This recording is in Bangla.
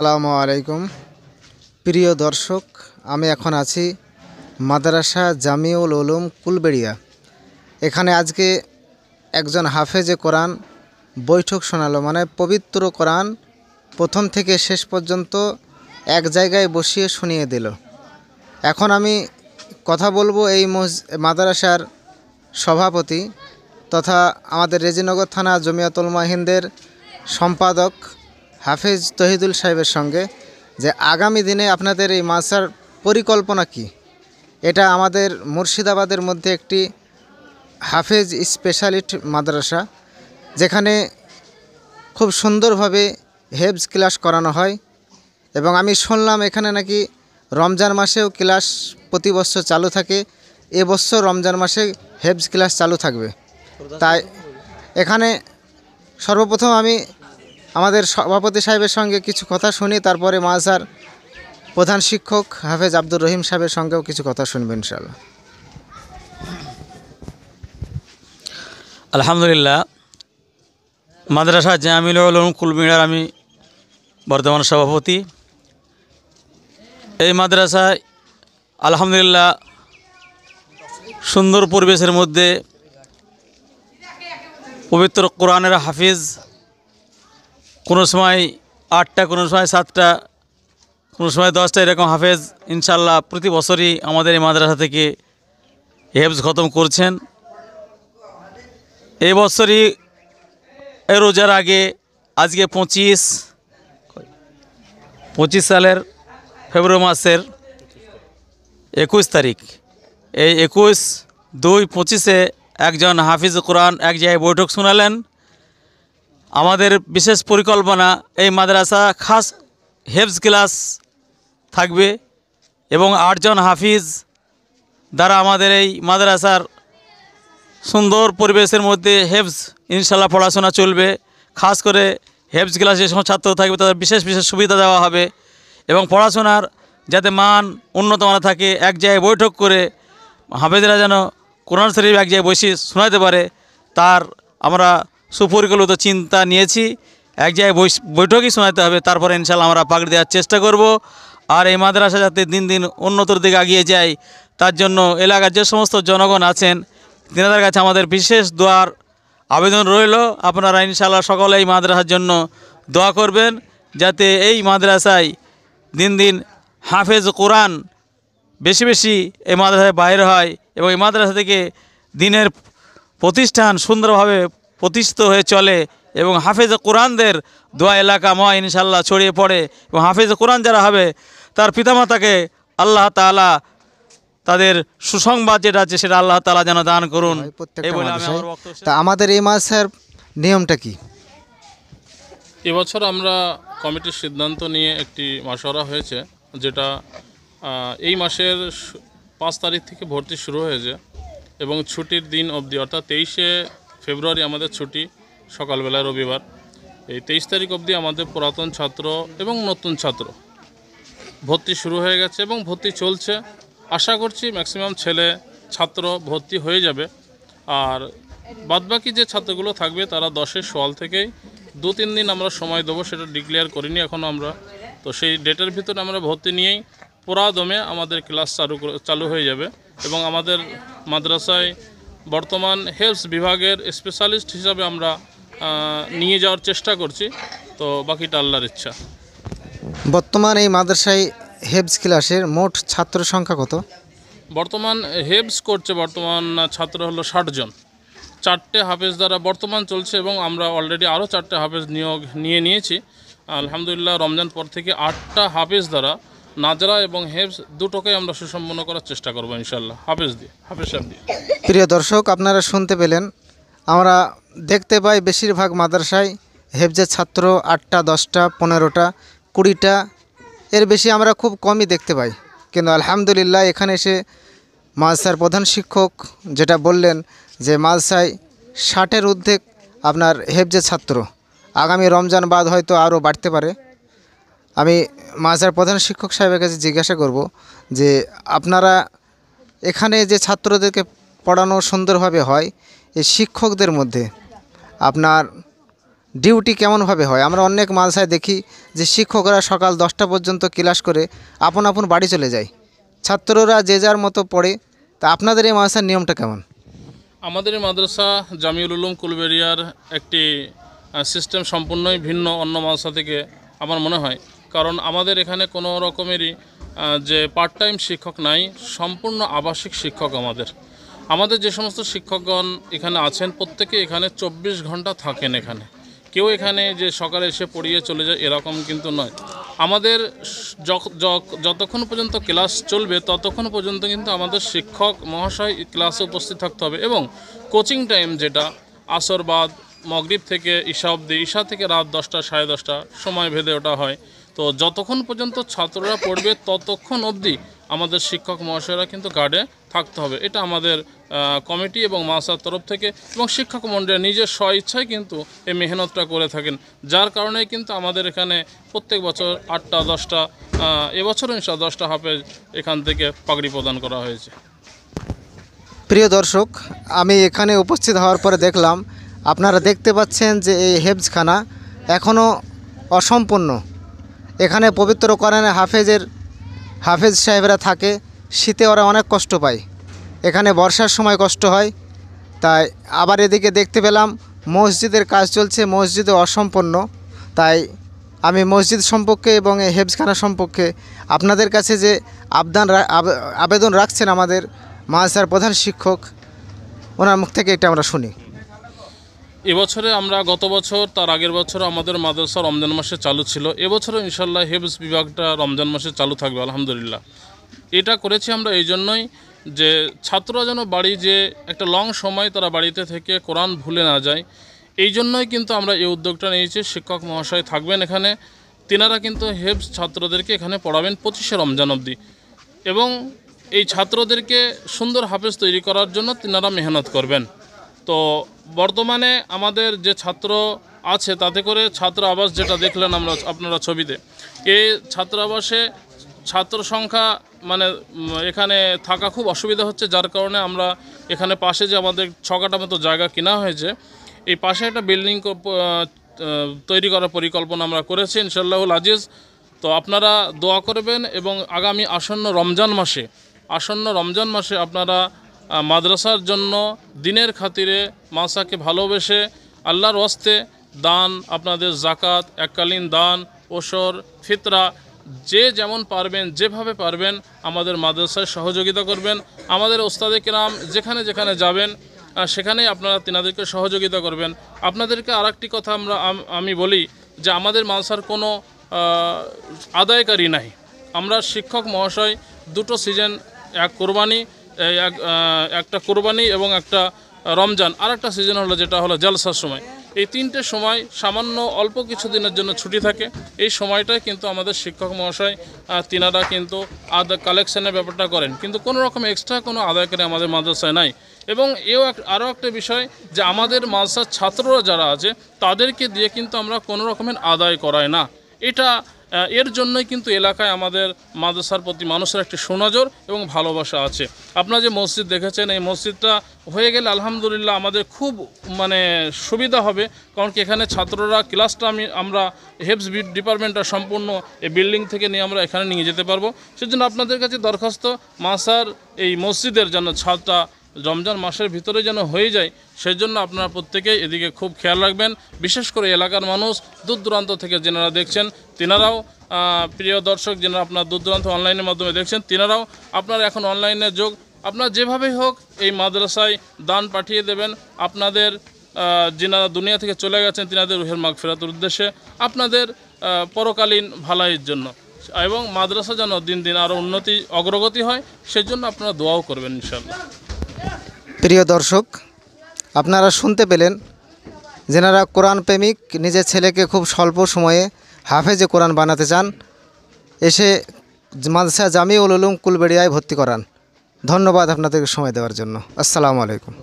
আসসালামু আলাইকুম প্রিয় দর্শক, আমি এখন আছি মাদ্রাসা জামিউল উলুম কুলবেড়িয়া। এখানে আজকে একজন হাফেজে কোরআন বৈঠক শোনালো, মানে পবিত্র কোরআন প্রথম থেকে শেষ পর্যন্ত এক জায়গায় বসিয়ে শুনিয়ে দিল। এখন আমি কথা বলবো এই মাদ্রাসার সভাপতি তথা আমাদের রেজিনগর থানা জমিয়াতুল মুহিনদের সম্পাদক হাফেজ তহিদুল সাহেবের সঙ্গে, যে আগামী দিনে আপনাদের এই মাদ্রাসার পরিকল্পনা কি। এটা আমাদের মুর্শিদাবাদের মধ্যে একটি হাফেজ স্পেশালিস্ট মাদ্রাসা, যেখানে খুব সুন্দরভাবে হেফজ ক্লাস করানো হয়। এবং আমি শুনলাম এখানে নাকি রমজান মাসেও ক্লাস প্রতি বছর চালু থাকে। এবছর রমজান মাসে হেফজ ক্লাস চালু থাকবে। তাই এখানে সর্বপ্রথম আমি আমাদের সভাপতি সাহেবের সঙ্গে কিছু কথা শুনি, তারপরে মাদ্রাসার প্রধান শিক্ষক হাফেজ আব্দুর রহিম সাহেবের সঙ্গেও কিছু কথা শুনবেন ইনশাআল্লাহ। আলহামদুলিল্লাহ, মাদ্রাসা জামিউল উলুম কুলবেড়িয়ার আমি বর্তমান সভাপতি। এই মাদ্রাসায় আলহামদুলিল্লাহ সুন্দর পরিবেশের মধ্যে পবিত্র কোরআনের হাফিজ, কোনো সময় 8টা, কোনো সময় 7টা, কোনো সময় 10টা, এরকম হাফেজ ইনশাল্লাহ প্রতি বছরই আমাদের এই মাদ্রাসা থেকে হেফজ খতম করছেন। এই বছরই রোজার আগে আজকে 25 সালের ফেব্রুয়ারি মাসের 21 তারিখ, এই 21/2/25 একজন হাফিজ কোরআন এক জায়গায় বৈঠক শোনালেন। আমাদের বিশেষ পরিকল্পনা, এই মাদ্রাসা খাস হেফজ ক্লাস থাকবে এবং 8 জন হাফিজ দ্বারা আমাদের এই মাদ্রাসার সুন্দর পরিবেশের মধ্যে হেফজ ইনশাল্লাহ পড়াশোনা চলবে। খাস করে হেফজ ক্লাস যে সমস্ত ছাত্র থাকবে তাদের বিশেষ বিশেষ সুবিধা দেওয়া হবে এবং পড়াশোনার যাতে মান উন্নত মানের থাকে, এক জায়গায় বৈঠক করে হাফেজরা যেন কোরআন শরীফ এক জায়গায় বসে শোনাতে পারে, তার আমরা সুপরিকল্পিত চিন্তা নিয়েছি। এক জায়গায় বৈঠকই শোনাতে হবে, তারপরে ইনশাল্লাহ আমরা পাকড়ি দেওয়ার চেষ্টা করব। আর এই মাদ্রাসা যাতে দিন দিন উন্নতর দিকে এগিয়ে যায়, তার জন্য এলাকার যে সমস্ত জনগণ আছেন তিনাদের কাছে আমাদের বিশেষ দোয়ার আবেদন রইল। আপনারা ইনশাল্লাহ সকলে এই মাদ্রাসার জন্য দোয়া করবেন, যাতে এই মাদ্রাসায় দিন দিন হাফেজ কোরআন বেশি বেশি এই মাদ্রাসায় বাইরে হয় এবং এই মাদ্রাসা থেকে দিনের প্রতিষ্ঠান সুন্দরভাবে প্রতিষ্ঠিত হয়ে চলে এবং হাফেজ কোরআনদের দোয়া এলাকাময় ইনশাল্লাহ ছড়িয়ে পড়ে এবং হাফেজ কোরআন যারা হবে তার পিতামাতাকে আল্লাহ তাআলা তাদের সুসংবাদ যেটা আছে সেটা আল্লাহ তাআলা যেন দান করুন। তা আমাদের এই মাসের নিয়মটা কি? এবছর আমরা কমিটির সিদ্ধান্ত নিয়ে একটি মাশওয়ারা হয়েছে, যেটা এই মাসের 5 তারিখ থেকে ভর্তি শুরু হয়েছে এবং ছুটির দিন অবধি, অর্থাৎ 23শে ফেব্রুয়ারি আমাদের ছুটি সকালবেলা রবিবার। এই 23 তারিখ অবধি আমাদের পুরাতন ছাত্র এবং নতুন ছাত্র ভর্তি শুরু হয়ে গেছে এবং ভর্তি চলছে। আশা করছি ম্যাক্সিমাম ছেলে ছাত্র ভর্তি হয়ে যাবে। আর বাদবাকি যে ছাত্রগুলো থাকবে তারা 10-এর সোয়াল থেকেই 2-3 দিন আমরা সময় দেবো, সেটা ডিক্লেয়ার করিনি এখনও আমরা। তো সেই ডেটের ভিতরে আমরা ভর্তি নিয়েই পুরা দমে আমাদের ক্লাস চালু হয়ে যাবে এবং আমাদের মাদ্রাসায় বর্তমান হেলথ বিভাগের স্পেশালিস্ট হিসাবে আমরা নিয়ে যাওয়ার চেষ্টা করছি। তো বাকিটা আল্লাহর ইচ্ছা। বর্তমান এই মাদ্রাসায় হেফজ ক্লাসের মোট ছাত্র সংখ্যা কত? বর্তমান হেফজ করছে বর্তমান ছাত্র হলো 60 জন। 4টে হাফেজ দ্বারা বর্তমান চলছে এবং আমরা অলরেডি আরও 4টে হাফেজ নিয়েছি। আলহামদুলিল্লাহ, রমজান পর থেকে 8টা হাফেজ দ্বারা নাজরা এবং হেফজ দুটোকেই আমরা সুসম্পন্ন করার চেষ্টা করবো ইনশাল্লাহ, হাফেজ সাহেব দিয়ে। প্রিয় দর্শক, আপনারা শুনতে পেলেন, আমরা দেখতে পাই বেশিরভাগ মাদ্রাসায় হেফজের ছাত্র 8টা, 10টা, 15টা, 20টা, এর বেশি আমরা খুব কমই দেখতে পাই। কিন্তু আলহামদুলিল্লাহ এখানে এসে মাদ্রাসার প্রধান শিক্ষক যেটা বললেন যে মাদ্রাসায় 60-এর ঊর্ধ্বে আপনার হেফজের ছাত্র, আগামী রমজান বাদ হয়তো আরও বাড়তে পারে। আমি মাদ্রাসার প্রধান শিক্ষক সাহেবের কাছে জিজ্ঞাসা করব যে আপনারা এখানে যে ছাত্রদেরকে পড়ানো সুন্দরভাবে হয়, এই শিক্ষকদের মধ্যে আপনার ডিউটি কেমনভাবে হয়? আমরা অনেক মাদ্রাসায় দেখি যে শিক্ষকরা সকাল 10টা পর্যন্ত ক্লাস করে আপন আপন বাড়ি চলে যায়, ছাত্ররা যে যার মতো পড়ে। তা আপনাদের এই মাদ্রাসার নিয়মটা কেমন? আমাদের এই মাদ্রাসা জামিউল উলুম কুলবেড়িয়ার একটি সিস্টেম সম্পূর্ণই ভিন্ন অন্য মাদ্রাসা থেকে আমার মনে হয়। কারণ আমাদের এখানে কোনো রকমেরই যে পার্ট টাইম শিক্ষক নাই, সম্পূর্ণ আবাসিক শিক্ষক। আমাদের যে সমস্ত শিক্ষকগণ এখানে আছেন প্রত্যেকে এখানে 24 ঘন্টা থাকেন। এখানে কেউ এখানে যে সকালে এসে পড়িয়ে চলে যায় এরকম কিন্তু নয়। আমাদের যতক্ষণ পর্যন্ত ক্লাস চলবে ততক্ষণ পর্যন্ত কিন্তু আমাদের শিক্ষক মহাশয় ক্লাসে উপস্থিত থাকতে হবে। এবং কোচিং টাইম যেটা আসর বাদ মগরিব থেকে ঈশা অবধি, ঈশা থেকে রাত 10টা 10:30 সময় ভেদে ওটা হয়। তো যতক্ষণ পর্যন্ত ছাত্ররা পড়বে ততক্ষণ অবধি আমাদের শিক্ষক মহাশয়রা কিন্তু গার্ডে থাকতে হবে। এটা আমাদের কমিটি এবং মাদ্রাসার তরফ থেকে এবং শিক্ষক মণ্ডলী নিজের স্বইচ্ছায় কিন্তু এই মেহনতটা করে থাকেন। যার কারণে কিন্তু আমাদের এখানে প্রত্যেক বছর 8টা 10টা, এবছরও ইনশাআল্লাহ 10টা হাফেজ এখান থেকে পাগড়ি প্রদান করা হয়েছে। প্রিয় দর্শক, আমি এখানে উপস্থিত হওয়ার পরে দেখলাম, আপনারা দেখতে পাচ্ছেন যে এই হেফজখানা এখনও অসম্পূর্ণ। এখানে পবিত্র কোরআনে হাফেজ সাহেবরা থাকে, শীতে ওরা অনেক কষ্ট পায়, এখানে বর্ষার সময় কষ্ট হয়। তাই আবার এদিকে দেখতে পেলাম মসজিদের কাজ চলছে, মসজিদে অসম্পূর্ণ। তাই আমি মসজিদ সম্পর্কে এবং এই হেফজখানা সম্পর্কে আপনাদের কাছে যে আবেদন রাখছেন আমাদের মাদ্রাসার প্রধান শিক্ষক, ওনার মুখ থেকে এটা আমরা শুনি। এবছরে আমরা গত বছর তার আগের বছর আমাদের মাদ্রাসা রমজান মাসে চালু ছিল। এবছরও ইনশাল্লাহ হেফজ বিভাগটা রমজান মাসে চালু থাকবে আলহামদুলিল্লাহ। এটা করেছি আমরা এই জন্যই যে ছাত্ররা যেন বাড়ি যে একটা লং সময় তারা বাড়িতে থেকে কোরআন ভুলে না যায়, এই জন্যই কিন্তু আমরা এই উদ্যোগটা নিয়েছি। শিক্ষক মহাশয় থাকবেন এখানে, তিনারা কিন্তু হেফজ ছাত্রদেরকে এখানে পড়াবেন 25শে রমজান অবধি। এবং এই ছাত্রদেরকে সুন্দর হাফেজ তৈরি করার জন্য তিনারা মেহনত করবেন। তো বর্তমানে আমাদের যে ছাত্র আছে তাতে করে ছাত্র আবাস যেটা দেখলেন আপনারা ছবিতে, এই ছাত্র আবাসে ছাত্র সংখ্যা মানে এখানে থাকা খুব অসুবিধা হচ্ছে। যার কারণে আমরা এখানে পাশে যে আমাদের 6 কাঠা মতো জায়গা কেনা হয়েছে, এই পাশে একটা বিল্ডিং তৈরি করার পরিকল্পনা আমরা করেছি ইনশাআল্লাহুল আজিজ। তো আপনারা দোয়া করবেন এবং আগামী আসন্ন রমজান মাসে আপনারা মাদ্রাসার জন্য দিনের খাতিরে মাদ্রাসাকে ভালোবেসে আল্লাহর ওয়াস্তে দান, আপনাদের জাকাত, এককালীন দান, ওসর, ফিতরা যে যেমন পারবেন যেভাবে পারবেন আমাদের মাদ্রাসায় সহযোগিতা করবেন। আমাদের ওস্তাদে কেরাম যেখানে যেখানে যাবেন সেখানেই আপনারা তিনাদেরকে সহযোগিতা করবেন। আপনাদেরকে আরেকটি কথা আমি বলি যে আমাদের মাদ্রাসার কোনো আদায়কারী নাই। আমরা শিক্ষক মহাশয় দুটো সিজন, একটা কোরবানি এবং একটা রমজান, আর একটা সিজন হলো যেটা হলো জলসার সময়, এই 3টে সময় সামান্য অল্প কিছু দিনের জন্য ছুটি থাকে। এই সময়টায় কিন্তু আমাদের শিক্ষক মহাশয় তিনারা কিন্তু কালেকশনের ব্যাপারটা করেন, কিন্তু কোনো রকম এক্সট্রা কোনো আদায়কারী আমাদের মাদ্রাসায় নাই। এবং আরও একটা বিষয় যে আমাদের মাদ্রাসার ছাত্ররা যারা আছে তাদেরকে দিয়ে কিন্তু আমরা কোনো রকমের আদায় করাই না। এর জন্যই কিন্তু এলাকায় আমাদের মাদ্রাসার প্রতি মানুষের একটি সুনজর এবং ভালোবাসা আছে। আপনারা যে মসজিদ দেখেছেন, এই মসজিদটা হয়ে গেলে আলহামদুলিল্লাহ আমাদের খুব সুবিধা হবে। কারণ কি এখানে ছাত্ররা ক্লাসটা আমরা হেফজ ডিপার্টমেন্টটা সম্পূর্ণ এই বিল্ডিং থেকে নিয়ে আমরা এখানে নিয়ে যেতে পারবো। সেজন্য আপনাদের কাছে দরখাস্ত, মাদ্রাসার এই মসজিদের যেন ছাদটা রমজান মাসের ভিতরে যেন হয়ে যায়, সেই জন্য আপনারা প্রত্যেকেই এদিকে খুব খেয়াল রাখবেন। বিশেষ করে এলাকার মানুষ দূর দূরান্ত থেকে যেনারা দেখছেন তিনারাও, প্রিয় দর্শক যেনারা আপনার দূর দূরান্ত অনলাইনের মাধ্যমে দেখছেন তিনারাও আপনারা এখন অনলাইনে যোগ, আপনারা যেভাবেই হোক এই মাদ্রাসায় দান পাঠিয়ে দেবেন। আপনাদের যিনারা দুনিয়া থেকে চলে গেছেন তিনাদের রুহের মাগফিরাতের উদ্দেশ্যে, আপনাদের পরকালীন ভালাইয়ের জন্য, এবং মাদ্রাসা যেন দিন দিন আরও অগ্রগতি হয় সেজন্য আপনারা দোয়াও করবেন ইনশাআল্লাহ। প্রিয় দর্শক, আপনারা শুনতে পেলেন, যেনারা কোরআন প্রেমিক, নিজের ছেলেকে খুব স্বল্প সময়ে হাফেজে কোরআন বানাতে চান, এসে মাদ্রাসা জামিউল উলুম কুলবেড়িয়ায় ভর্তি করান। ধন্যবাদ আপনাদেরকে সময় দেওয়ার জন্য। আসসালামু আলাইকুম।